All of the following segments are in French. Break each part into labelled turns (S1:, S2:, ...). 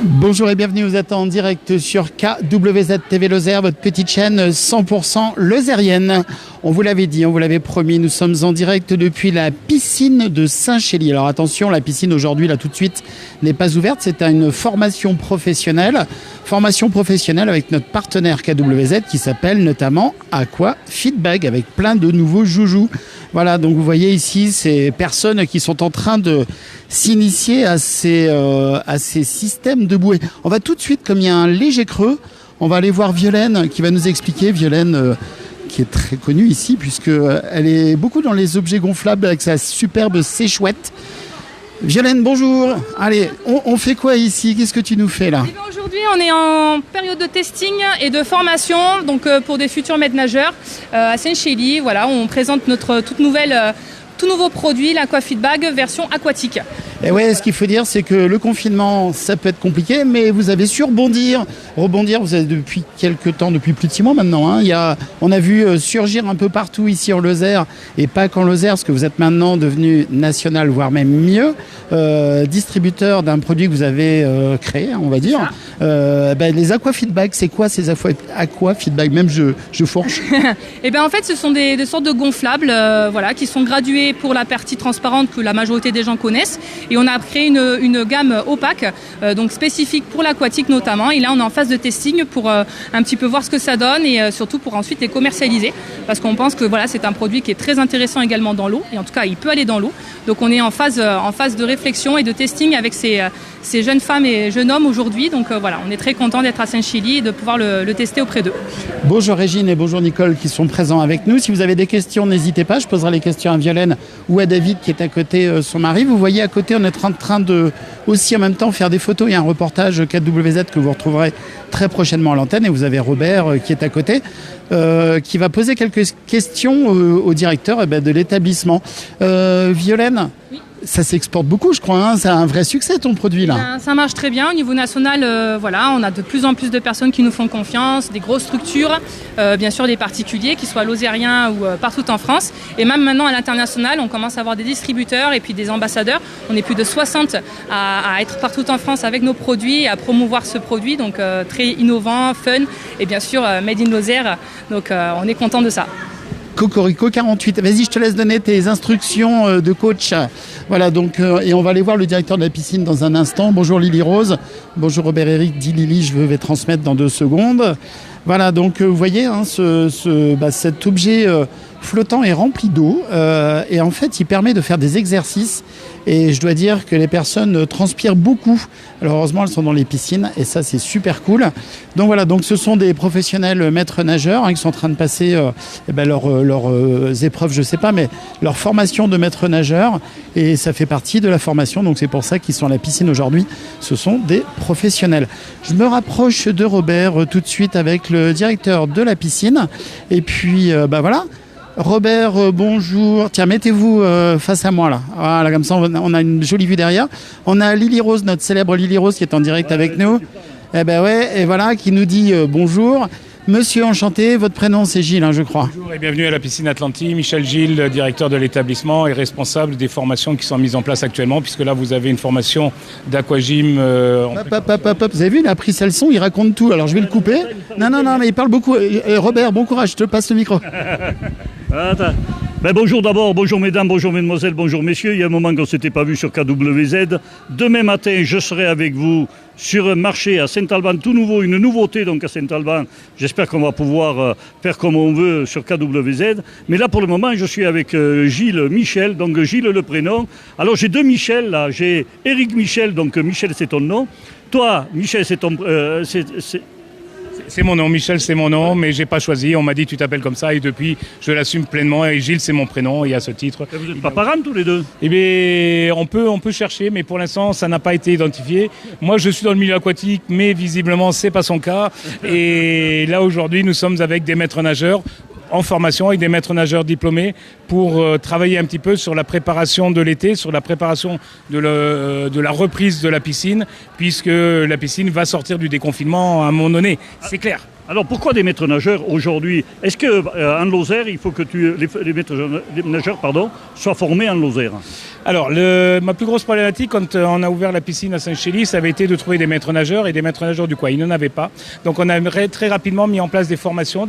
S1: Bonjour et bienvenue, vous êtes en direct sur KWZ TV Lozère, votre petite chaîne 100% lozérienne. On vous l'avait dit, on vous l'avait promis, nous sommes en direct depuis la piscine de Saint-Chély. Alors attention, la piscine aujourd'hui, là tout de suite, n'est pas ouverte. C'est une formation professionnelle avec notre partenaire KWZ qui s'appelle notamment Aqua Feedback, avec plein de nouveaux joujoux. Voilà, donc vous voyez ici ces personnes qui sont en train de s'initier à ces systèmes de bouée. On va tout de suite, comme il y a un léger creux, on va aller voir Violaine qui va nous expliquer. Violaine qui est très connue ici puisqu'elle est beaucoup dans les objets gonflables avec sa superbe séchouette. Violaine, bonjour. Allez, on fait quoi ici? Qu'est-ce que tu nous fais là?
S2: Aujourd'hui, on est en période de testing et de formation donc pour des futurs maîtres nageurs à Saint-Chély. Voilà, on présente notre tout nouveau produit, l'Aquafeedback version aquatique.
S1: Et ouais, ce qu'il faut dire, c'est que le confinement, ça peut être compliqué, mais vous avez su rebondir. Vous avez depuis quelques temps, depuis plus de 6 mois maintenant. Hein, on a vu surgir un peu partout ici en Lozère, et pas qu'en Lozère, parce que vous êtes maintenant devenu national, voire même mieux, distributeur d'un produit que vous avez créé, on va dire. Les Aquafeedback, c'est quoi ces Aquafeedback? Même je fourche.
S2: Et ben en fait, ce sont des sortes de gonflables, qui sont gradués pour la partie transparente que la majorité des gens connaissent. Et on a créé une gamme opaque, donc spécifique pour l'aquatique notamment. Et là, on est en phase de testing pour un petit peu voir ce que ça donne et surtout pour ensuite les commercialiser. Parce qu'on pense que c'est un produit qui est très intéressant également dans l'eau. Et en tout cas, il peut aller dans l'eau. Donc on est en phase de réflexion et de testing avec ces jeunes femmes et jeunes hommes aujourd'hui. Donc on est très content d'être à Saint-Chély et de pouvoir le tester auprès d'eux.
S1: Bonjour Régine et bonjour Nicole qui sont présents avec nous. Si vous avez des questions, n'hésitez pas. Je poserai les questions à Violaine ou à David qui est à côté son mari. Vous voyez à côté, on est en train de aussi en même temps faire des photos. Il y a un reportage KWZ que vous retrouverez très prochainement à l'antenne. Et vous avez Robert qui est à côté, qui va poser quelques questions au directeur de l'établissement. Violaine, oui. Ça s'exporte beaucoup, je crois. Hein. C'est un vrai succès, ton produit, là.
S2: Ça marche très bien. Au niveau national, on a de plus en plus de personnes qui nous font confiance, des grosses structures, bien sûr des particuliers, qu'ils soient lozériens ou partout en France. Et même maintenant, à l'international, on commence à avoir des distributeurs et puis des ambassadeurs. On est plus de 60 à être partout en France avec nos produits et à promouvoir ce produit. Donc, très innovant, fun et bien sûr, made in Lozère. Donc, on est content de ça.
S1: Cocorico 48. Vas-y, je te laisse donner tes instructions de coach. Voilà, donc, et on va aller voir le directeur de la piscine dans un instant. Bonjour Lily Rose. Bonjour Robert Eric. Dis Lily, je vais transmettre dans 2 secondes. Voilà, donc vous voyez, hein, cet objet flottant est rempli d'eau et en fait, il permet de faire des exercices. Et je dois dire que les personnes transpirent beaucoup. Alors heureusement, elles sont dans les piscines et ça, c'est super cool. Donc voilà, donc ce sont des professionnels maîtres nageurs qui sont en train de passer leurs épreuves, je sais pas, mais leur formation de maître nageur. Et ça fait partie de la formation. Donc c'est pour ça qu'ils sont à la piscine aujourd'hui. Ce sont des professionnels. Je me rapproche de Robert tout de suite avec le directeur de la piscine. Et puis, voilà. Robert, bonjour. Tiens, mettez-vous face à moi là. Voilà, comme ça, on a une jolie vue derrière. On a Lily Rose, notre célèbre Lily Rose, qui est en direct avec nous. Et voilà, qui nous dit bonjour. Monsieur, enchanté. Votre prénom, c'est Gilles, je crois.
S3: Bonjour et bienvenue à la piscine Atlantis. Michel Gilles, directeur de l'établissement et responsable des formations qui sont mises en place actuellement, puisque là, vous avez une formation d'aquagym.
S1: Vous avez vu, il a pris ça le son, il raconte tout. Alors, je vais le couper. Non, mais il parle beaucoup. Robert, bon courage, je te passe le micro.
S4: Bonjour d'abord, bonjour mesdames, bonjour mesdemoiselles, bonjour messieurs. Il y a un moment qu'on ne s'était pas vu sur KWZ. Demain matin, je serai avec vous sur un marché à Saint-Alban, tout nouveau, une nouveauté donc à Saint-Alban. J'espère qu'on va pouvoir faire comme on veut sur KWZ. Mais là, pour le moment, je suis avec Gilles Michel, donc Gilles le prénom. Alors, j'ai 2 Michel là. J'ai Éric Michel, donc Michel, c'est ton nom. Toi, Michel, c'est ton...
S3: C'est mon nom, Michel c'est mon nom, mais j'ai pas choisi, on m'a dit tu t'appelles comme ça et depuis je l'assume pleinement et Gilles c'est mon prénom et à ce titre...
S4: Vous n'êtes pas parents tous les deux?
S3: Eh bien on peut chercher mais pour l'instant ça n'a pas été identifié. Moi je suis dans le milieu aquatique mais visiblement c'est pas son cas et là aujourd'hui nous sommes avec des maîtres nageurs en formation avec des maîtres nageurs diplômés pour travailler un petit peu sur la préparation de l'été, sur la préparation de la reprise de la piscine, puisque la piscine va sortir du déconfinement à un moment donné. C'est clair.
S4: Alors pourquoi des maîtres nageurs aujourd'hui? Est-ce qu'en Lozère, il faut que les maîtres nageurs soient formés en Lozère?
S3: Alors, ma plus grosse problématique quand on a ouvert la piscine à Saint-Chély, ça avait été de trouver des maîtres nageurs et des maîtres nageurs du coin. Il n'en avait pas. Donc on a très rapidement mis en place des formations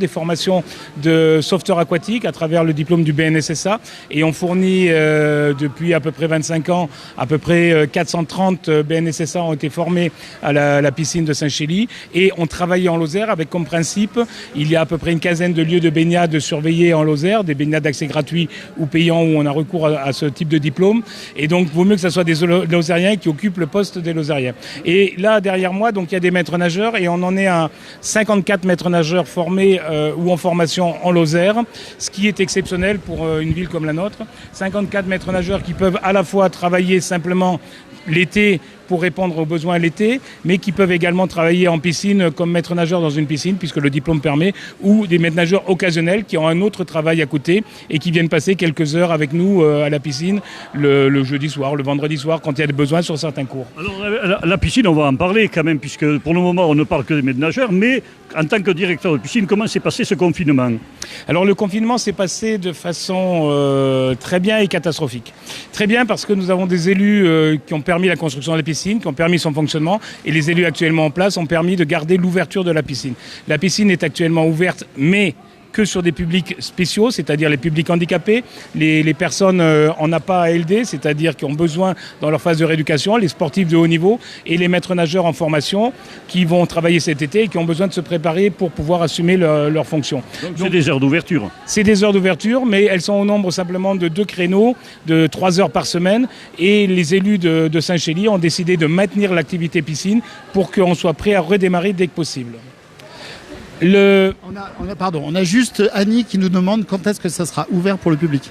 S3: de sauveteurs aquatiques à travers le diplôme du BNSSA. Et on fournit depuis à peu près 25 ans, à peu près 430 BNSSA ont été formés à la piscine de Saint-Chély. Et on travaillait en Lozère avec comme principe, il y a à peu près une quinzaine de lieux de baignade surveillés en Lozère, des baignades d'accès gratuits ou payants où on a recours à ce type de diplôme. Et donc, il vaut mieux que ce soit des Lozériens qui occupent le poste des Lozériens. Et là, derrière moi, donc, il y a des maîtres nageurs et on en est à 54 maîtres nageurs formés ou en formation en Lozère, ce qui est exceptionnel pour une ville comme la nôtre. 54 maîtres nageurs qui peuvent à la fois travailler simplement l'été pour répondre aux besoins l'été, mais qui peuvent également travailler en piscine comme maître nageur dans une piscine, puisque le diplôme permet, ou des maîtres nageurs occasionnels qui ont un autre travail à côté et qui viennent passer quelques heures avec nous à la piscine le jeudi soir, le vendredi soir, quand il y a des besoins sur certains cours.
S4: Alors la piscine, on va en parler quand même, puisque pour le moment, on ne parle que des maîtres nageurs, mais en tant que directeur de piscine, comment s'est passé ce confinement?
S3: Alors le confinement s'est passé de façon très bien et catastrophique. Très bien parce que nous avons des élus qui ont permis la construction de la piscine, qui ont permis son fonctionnement, et les élus actuellement en place ont permis de garder l'ouverture de la piscine. La piscine est actuellement ouverte, mais que sur des publics spéciaux, c'est-à-dire les publics handicapés, les personnes en APA ALD, c'est-à-dire qui ont besoin dans leur phase de rééducation, les sportifs de haut niveau et les maîtres nageurs en formation qui vont travailler cet été et qui ont besoin de se préparer pour pouvoir assumer leurs fonctions.
S4: Donc c'est des heures d'ouverture? C'est
S3: des heures d'ouverture, mais elles sont au nombre simplement de 2 créneaux de 3 heures par semaine, et les élus de Saint-Chély ont décidé de maintenir l'activité piscine pour qu'on soit prêt à redémarrer dès que possible.
S1: On a juste Annie qui nous demande quand est-ce que ça sera ouvert pour le public.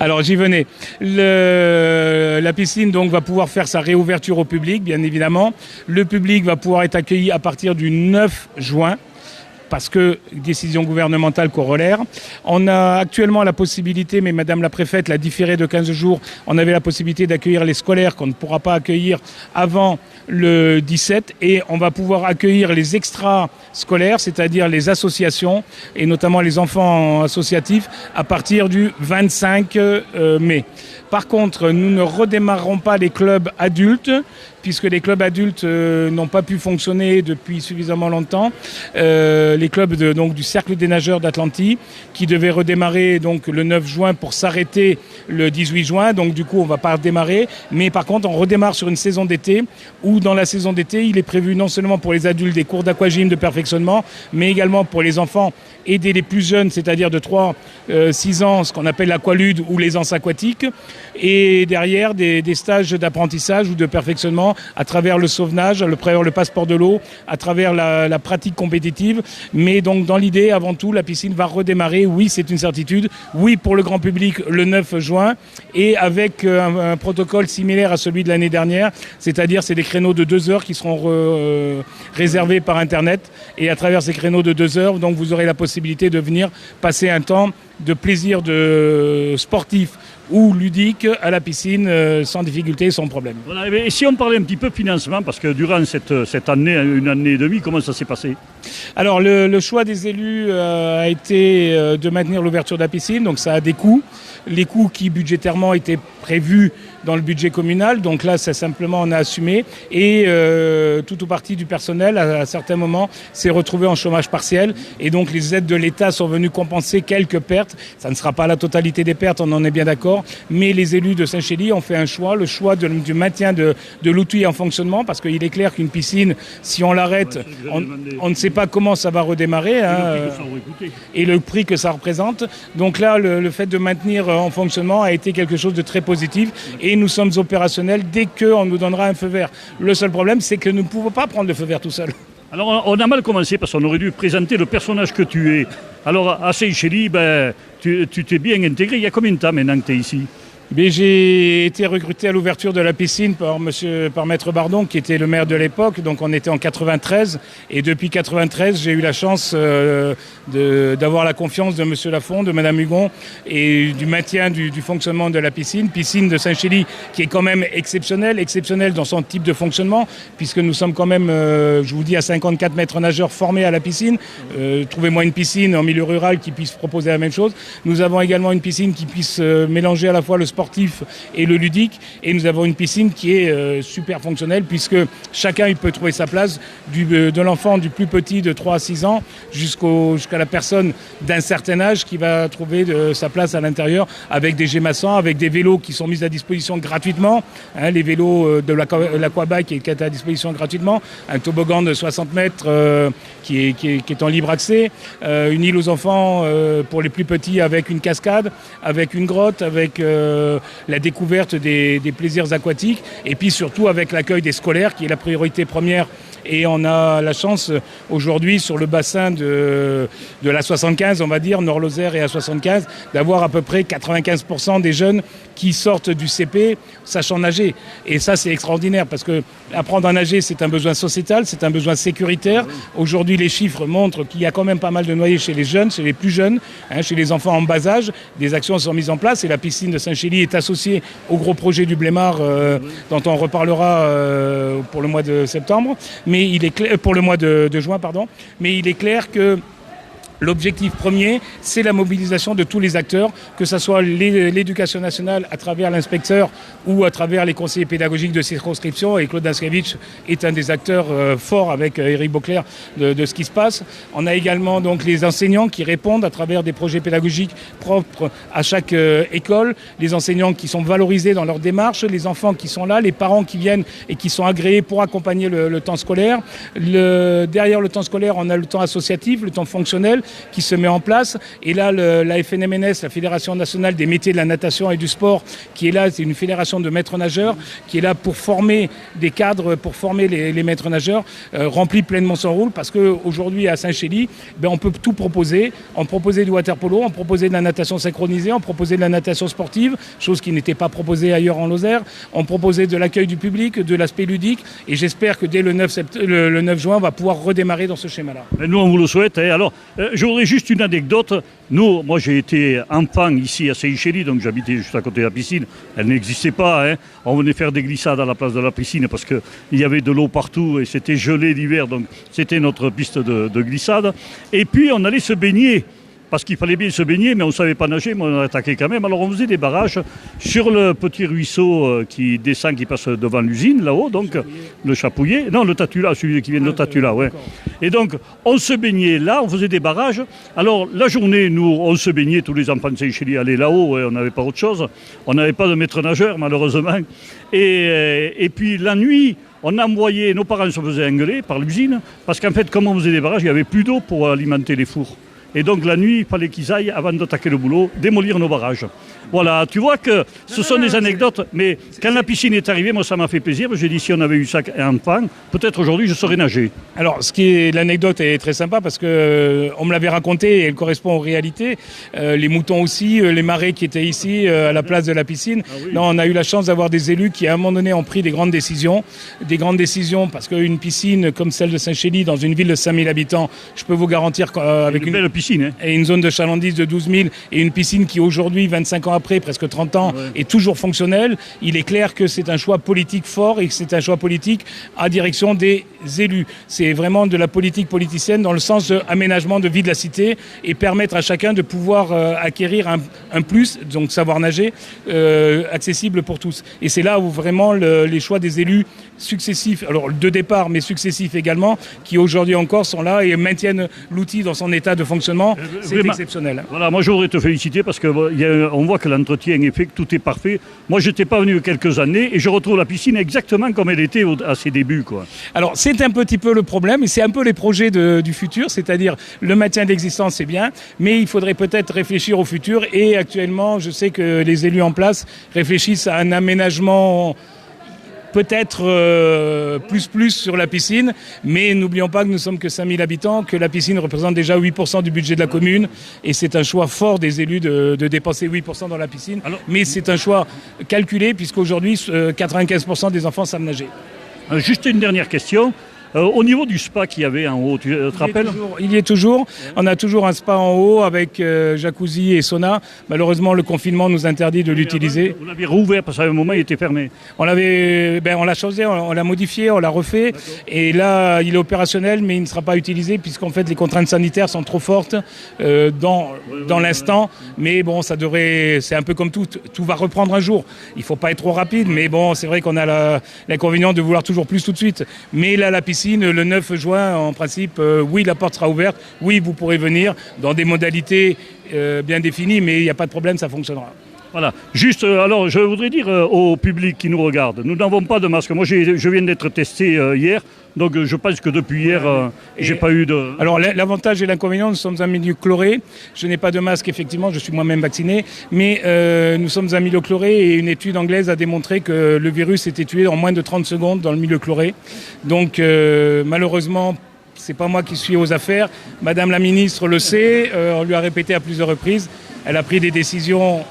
S3: Alors j'y venais. La piscine donc va pouvoir faire sa réouverture au public, bien évidemment. Le public va pouvoir être accueilli à partir du 9 juin. Parce que décision gouvernementale corollaire. On a actuellement la possibilité, mais Madame la Préfète l'a différé de 15 jours, on avait la possibilité d'accueillir les scolaires qu'on ne pourra pas accueillir avant le 17, et on va pouvoir accueillir les extra-scolaires, c'est-à-dire les associations, et notamment les enfants associatifs, à partir du 25 mai. Par contre, nous ne redémarrerons pas les clubs adultes, puisque les clubs adultes n'ont pas pu fonctionner depuis suffisamment longtemps. Les clubs du Cercle des nageurs d'Atlantie, qui devaient redémarrer donc, le 9 juin pour s'arrêter le 18 juin. Donc du coup, on ne va pas redémarrer. Mais par contre, on redémarre sur une saison d'été, où dans la saison d'été, il est prévu non seulement pour les adultes des cours d'aquagym de perfectionnement, mais également pour les enfants aider les plus jeunes, c'est-à-dire de 3-6 ans, ce qu'on appelle l'aqualude ou l'aisance aquatique, et derrière des stages d'apprentissage ou de perfectionnement à travers le sauvetage, le passeport de l'eau, à travers la pratique compétitive. Mais donc dans l'idée, avant tout, la piscine va redémarrer, oui, c'est une certitude, oui, pour le grand public le 9 juin, et avec un protocole similaire à celui de l'année dernière, c'est-à-dire c'est des créneaux de 2 heures qui seront réservés par Internet, et à travers ces créneaux de 2 heures, donc vous aurez la possibilité de venir passer un temps de plaisir de sportif ou ludique à la piscine sans difficulté, sans problème.
S4: Voilà, et si on parlait un petit peu financement, parce que durant cette année, une année et demie, comment ça s'est passé?
S3: Alors le choix des élus a été de maintenir l'ouverture de la piscine, donc ça a des coûts. Les coûts qui budgétairement étaient prévus dans le budget communal, donc là ça simplement on a assumé, et tout ou partie du personnel à certains moments s'est retrouvé en chômage partiel, et donc les aides de l'État sont venues compenser quelques pertes. Ça ne sera pas la totalité des pertes, on en est bien d'accord, mais les élus de Saint-Chély ont fait un choix, le choix du maintien de l'outil en fonctionnement, parce qu'il est clair qu'une piscine, si on l'arrête, on ne sait pas comment ça va redémarrer, et le prix que ça représente. Donc là, le fait de maintenir en fonctionnement a été quelque chose de très positif, et nous sommes opérationnels dès qu'on nous donnera un feu vert. Le seul problème, c'est que nous ne pouvons pas prendre le feu vert tout seul.
S4: Alors on a mal commencé parce qu'on aurait dû présenter le personnage que tu es. Alors à Saint-Chély, tu t'es bien intégré. Il y a combien de temps maintenant que tu es ici?
S3: Mais j'ai été recruté à l'ouverture de la piscine par Maître Bardon, qui était le maire de l'époque. Donc on était en 93. Et depuis 93, j'ai eu la chance d'avoir la confiance de Monsieur Lafond, de Madame Hugon et du maintien du fonctionnement de la piscine. Piscine de Saint-Chély qui est quand même exceptionnelle dans son type de fonctionnement, puisque nous sommes quand même, je vous dis, à 54 maîtres nageurs formés à la piscine. Trouvez-moi une piscine en milieu rural qui puisse proposer la même chose. Nous avons également une piscine qui puisse mélanger à la fois le sportif et le ludique, et nous avons une piscine qui est super fonctionnelle, puisque chacun il peut trouver sa place, de l'enfant du plus petit de 3 à 6 ans jusqu'à la personne d'un certain âge qui va trouver sa place à l'intérieur, avec des gémassants, avec des vélos qui sont mis à disposition gratuitement, les vélos de l'aquabike qui est à disposition gratuitement, un toboggan de 60 mètres qui est en libre accès, une île aux enfants pour les plus petits avec une cascade, avec une grotte, avec la découverte des plaisirs aquatiques, et puis surtout avec l'accueil des scolaires qui est la priorité première. Et on a la chance aujourd'hui sur le bassin de la 75, on va dire, Nord-Lozère et A75, d'avoir à peu près 95% des jeunes qui sortent du CP sachant nager. Et ça, c'est extraordinaire parce que apprendre à nager, c'est un besoin sociétal, c'est un besoin sécuritaire. Aujourd'hui, les chiffres montrent qu'il y a quand même pas mal de noyés chez les jeunes, chez les plus jeunes, chez les enfants en bas âge. Des actions sont mises en place et la piscine de Saint-Chély est associée au gros projet du Blémard dont on reparlera pour le mois de septembre. Mais il est clair, pour le mois de juin, pardon. Mais il est clair que l'objectif premier, c'est la mobilisation de tous les acteurs, que ce soit l'éducation nationale à travers l'inspecteur ou à travers les conseillers pédagogiques de circonscription. Et Claude Daskevitch est un des acteurs forts avec Éric Beauclerc de ce qui se passe. On a également donc les enseignants qui répondent à travers des projets pédagogiques propres à chaque école, les enseignants qui sont valorisés dans leur démarche, les enfants qui sont là, les parents qui viennent et qui sont agréés pour accompagner le temps scolaire. Derrière le temps scolaire, on a le temps associatif, le temps fonctionnel, qui se met en place. Et là, la FNMNS, la Fédération nationale des métiers de la natation et du sport, qui est là, c'est une fédération de maîtres nageurs, qui est là pour former des cadres, pour former les maîtres nageurs, remplit pleinement son rôle, parce qu'aujourd'hui, à Saint-Chély, on peut tout proposer. On proposait du water-polo, on proposait de la natation synchronisée, on proposait de la natation sportive, chose qui n'était pas proposée ailleurs en Lozère. On proposait de l'accueil du public, de l'aspect ludique, et j'espère que dès le 9 juin, on va pouvoir redémarrer dans ce schéma-là.
S4: Et nous, on vous le souhaite. Alors, j'aurais juste une anecdote. Moi, j'ai été enfant ici à Saint-Chély, donc j'habitais juste à côté de la piscine. Elle n'existait pas. On venait faire des glissades à la place de la piscine parce qu'il y avait de l'eau partout et c'était gelé l'hiver, donc c'était notre piste de glissade. Et puis, on allait se baigner. Parce qu'il fallait bien se baigner, mais on ne savait pas nager, mais on attaquait quand même. Alors on faisait des barrages sur le petit ruisseau qui descend, qui passe devant l'usine, là-haut, donc le Chapouillet. Non, le Tatula, celui qui vient de Tatula, ouais. Et donc, on se baignait là, on faisait des barrages. Alors, la journée, nous, on se baignait, tous les enfants de Saint-Chély allaient là-haut, on n'avait pas autre chose. On n'avait pas de maître nageur, malheureusement. Et puis, la nuit, on envoyait, nos parents se faisaient engueuler par l'usine, parce qu'en fait, comme on faisait des barrages, il n'y avait plus d'eau pour alimenter les fours. Et donc la nuit, il fallait qu'ils aillent, avant d'attaquer le boulot, démolir nos barrages. Voilà, tu vois que ce sont des anecdotes, mais quand la piscine est arrivée, moi ça m'a fait plaisir. J'ai dit si on avait eu ça enfant, peut-être aujourd'hui je saurais nager.
S3: Alors l'anecdote est très sympa parce que on me l'avait raconté et elle correspond aux réalités. Les moutons aussi, les marais qui étaient ici à la place de la piscine. Ah oui. Non, on a eu la chance d'avoir des élus qui à un moment donné ont pris des grandes décisions parce qu'une piscine comme celle de Saint-Chély dans une ville de 5000 habitants, je peux vous garantir qu'avec
S4: une belle piscine,
S3: et une zone de chalandise de 12 000 et une piscine qui aujourd'hui 25 ans après, presque 30 ans, est toujours fonctionnelle, il est clair que c'est un choix politique fort et que c'est un choix politique à direction des élus. C'est vraiment de la politique politicienne dans le sens d'aménagement de vie de la cité et permettre à chacun de pouvoir acquérir un plus, donc savoir nager, accessible pour tous. Et c'est là où vraiment les choix des élus successifs, alors de départ mais successifs également, qui aujourd'hui encore sont là et maintiennent l'outil dans son état de fonctionnement, c'est exceptionnel.
S4: Voilà, moi je voudrais te féliciter parce qu'on voit que l'entretien est fait, que tout est parfait. Moi je n'étais pas venu il y a quelques années et je retrouve la piscine exactement comme elle était à ses débuts, quoi.
S3: Alors c'est un petit peu le problème et c'est un peu les projets du futur, c'est-à-dire le maintien d'existence c'est bien, mais il faudrait peut-être réfléchir au futur et actuellement je sais que les élus en place réfléchissent à un aménagement peut-être plus sur la piscine, mais n'oublions pas que nous sommes que 5000 habitants, que la piscine représente déjà 8% du budget de la commune, et c'est un choix fort des élus de dépenser 8% dans la piscine. Mais c'est un choix calculé, puisqu'aujourd'hui, 95% des enfants savent nager.
S4: Juste une dernière question. Au niveau du spa qu'il y avait en haut, tu te rappelles ?
S3: Il y est toujours. On a toujours un spa en haut avec jacuzzi et sauna. Malheureusement, le confinement nous interdit de l'utiliser.
S4: Vous l'avez rouvert parce qu'à un moment, il était fermé.
S3: On l'a changé, on l'a modifié, on l'a refait. Et là, il est opérationnel, mais il ne sera pas utilisé puisqu'en fait, les contraintes sanitaires sont trop fortes dans l'instant. Mais bon, c'est un peu comme tout. Tout va reprendre un jour. Il ne faut pas être trop rapide. Mais bon, c'est vrai qu'on a l'inconvénient de vouloir toujours plus tout de suite. Mais là, la piscine, le 9 juin, en principe, oui, la porte sera ouverte. Oui, vous pourrez venir dans des modalités bien définies, mais il n'y a pas de problème, ça fonctionnera.
S4: Voilà. Juste, alors, je voudrais dire au public qui nous regarde, nous n'avons pas de masque. Moi, je viens d'être testé hier, donc je pense que depuis hier, j'ai pas eu de...
S3: Alors, l'avantage et l'inconvénient, nous sommes un milieu chloré. Je n'ai pas de masque, effectivement, je suis moi-même vacciné, mais nous sommes un milieu chloré et une étude anglaise a démontré que le virus était tué en moins de 30 secondes dans le milieu chloré. Donc, malheureusement, c'est pas moi qui suis aux affaires. Madame la ministre le sait, on lui a répété à plusieurs reprises. Elle a pris des décisions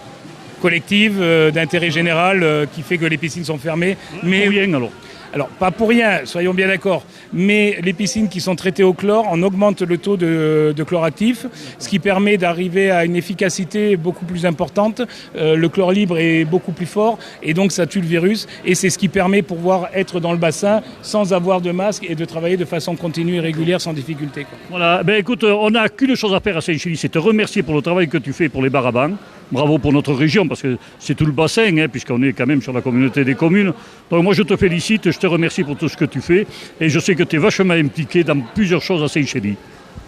S3: collective d'intérêt général qui fait que les piscines sont fermées.
S4: Mais rien
S3: alors, pas pour rien, soyons bien d'accord, mais les piscines qui sont traitées au chlore, on augmente le taux de chlore actif, ce qui permet d'arriver à une efficacité beaucoup plus importante. Le chlore libre est beaucoup plus fort et donc ça tue le virus. Et c'est ce qui permet de pouvoir être dans le bassin sans avoir de masque et de travailler de façon continue et régulière sans difficulté, quoi.
S4: Voilà, écoute, on n'a qu'une chose à faire à Saint-Chély, c'est te remercier pour le travail que tu fais pour les bars à bancs. Bravo pour notre région, parce que c'est tout le bassin, puisqu'on est quand même sur la communauté des communes. Donc moi, je te félicite, je te remercie pour tout ce que tu fais. Et je sais que tu es vachement impliqué dans plusieurs choses à Saint-Chély.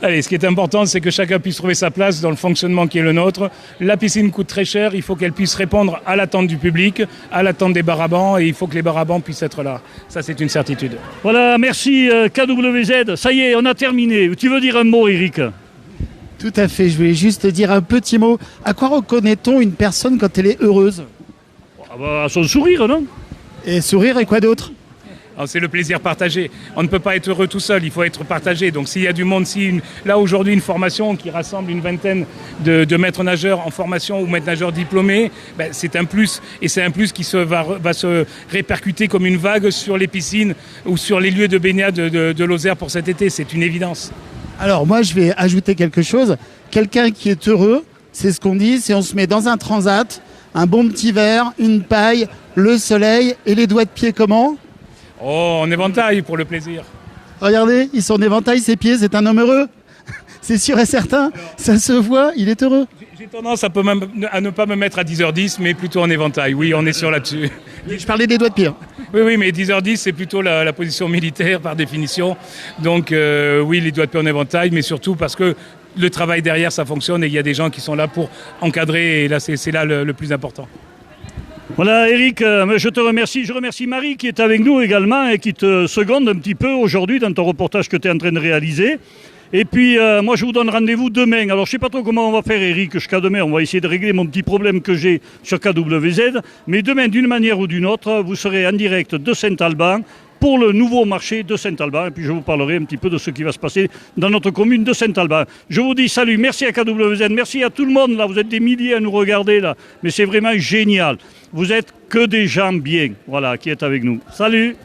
S3: Allez, ce qui est important, c'est que chacun puisse trouver sa place dans le fonctionnement qui est le nôtre. La piscine coûte très cher, il faut qu'elle puisse répondre à l'attente du public, à l'attente des bars à bancs, et il faut que les bars à bancs puissent être là. Ça, c'est une certitude.
S4: Voilà, merci KWZ. Ça y est, on a terminé. Tu veux dire un mot, Eric ?
S1: Tout à fait, je voulais juste dire un petit mot. À quoi reconnaît-on une personne quand elle est heureuse ?
S4: À son sourire, non ?
S1: Et sourire et quoi d'autre ?
S3: C'est le plaisir partagé. On ne peut pas être heureux tout seul, il faut être partagé. Donc s'il y a du monde, là aujourd'hui une formation qui rassemble une vingtaine de maîtres nageurs en formation ou maîtres nageurs diplômés, c'est un plus. Et c'est un plus qui va se répercuter comme une vague sur les piscines ou sur les lieux de baignade de Lozère pour cet été. C'est une évidence.
S1: Alors moi je vais ajouter quelque chose. Quelqu'un qui est heureux, c'est ce qu'on dit, c'est on se met dans un transat, un bon petit verre, une paille, le soleil et les doigts de pied comment ?
S3: Oh, en éventail pour le plaisir.
S1: Regardez, ils sont en éventail, ses pieds, c'est un homme heureux. C'est sûr et certain, ça se voit, il est heureux.
S3: J'ai tendance à ne pas me mettre à 10h10, mais plutôt en éventail. Oui, on est sûr là-dessus.
S1: Je parlais des doigts de pied.
S3: Oui, mais 10h10, c'est plutôt la position militaire par définition. Donc oui, les doigts de pied en éventail, mais surtout parce que le travail derrière, ça fonctionne et il y a des gens qui sont là pour encadrer. Et là, c'est là le plus important.
S4: Voilà, Eric, je te remercie. Je remercie Marie qui est avec nous également et qui te seconde un petit peu aujourd'hui dans ton reportage que tu es en train de réaliser. Et puis, moi, je vous donne rendez-vous demain. Alors, je ne sais pas trop comment on va faire, Eric, jusqu'à demain. On va essayer de régler mon petit problème que j'ai sur KWZ. Mais demain, d'une manière ou d'une autre, vous serez en direct de Saint-Alban pour le nouveau marché de Saint-Alban. Et puis, je vous parlerai un petit peu de ce qui va se passer dans notre commune de Saint-Alban. Je vous dis salut, merci à KWZ, merci à tout le monde. Là, vous êtes des milliers à nous regarder, là. Mais c'est vraiment génial. Vous êtes que des gens bien, voilà, qui êtes avec nous. Salut!